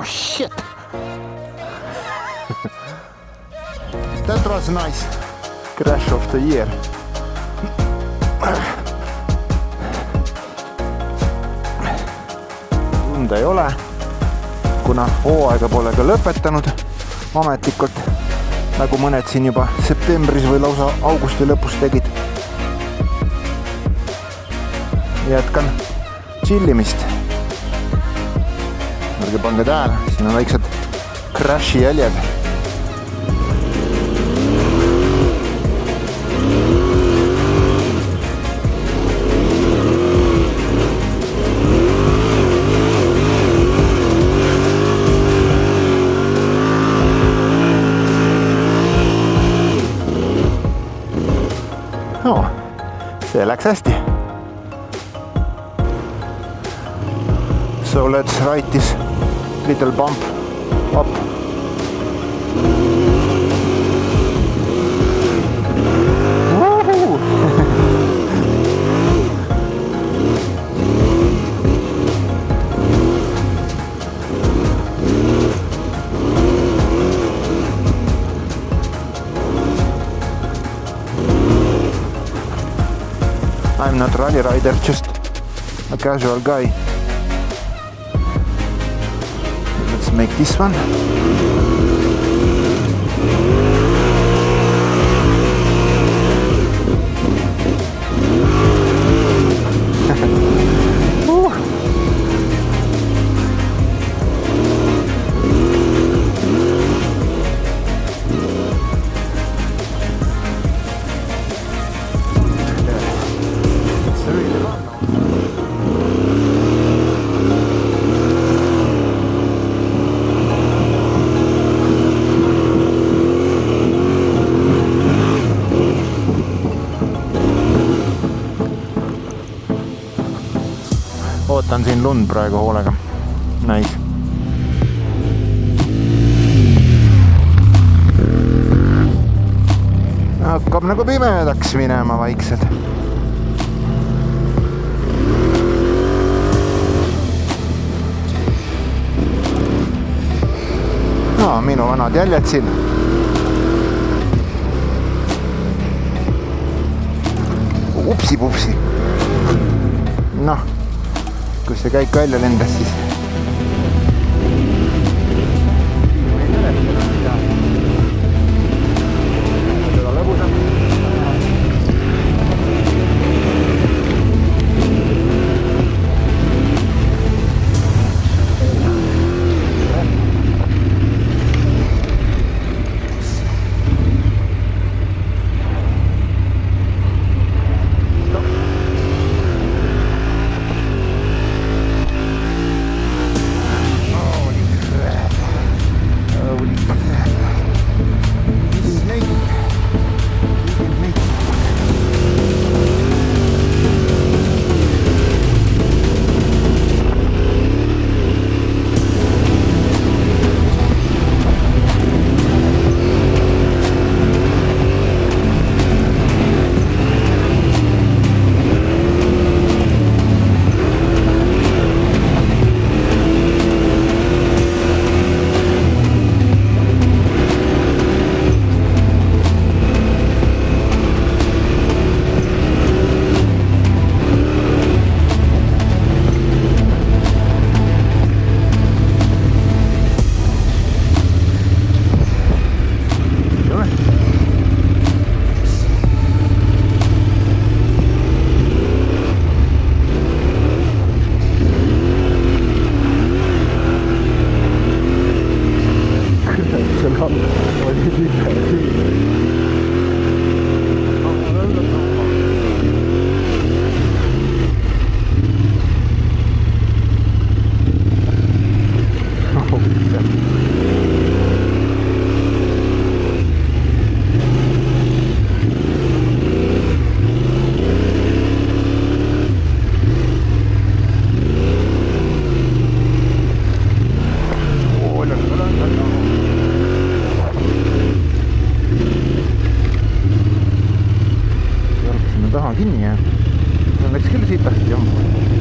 Oh shit! That was nice. Crash of the year. Tunda ei ole, kuna hooaega pole ka lõpetanud ametlikult, nagu mõned siin juba septembris või lausa augusti lõpus tegid. Jätkan chillimist. Ärge pange tähele, siin on väiksed crashi jäljed. No, see läks hästi. So let's ride this little bump up. Woohoo! I'm not rally rider, just a casual guy. Let's make this one. Ootan siin lund praegu hoolega. Nice. Hakkab nagu pimedaks minema vaikselt. No, minu vanad jäljed siin. Upsi-pupsi. Noh. Kui see käik välja lendas, siis seda lõbusam. taha kinni jääb. Läks küll sitasti jambu.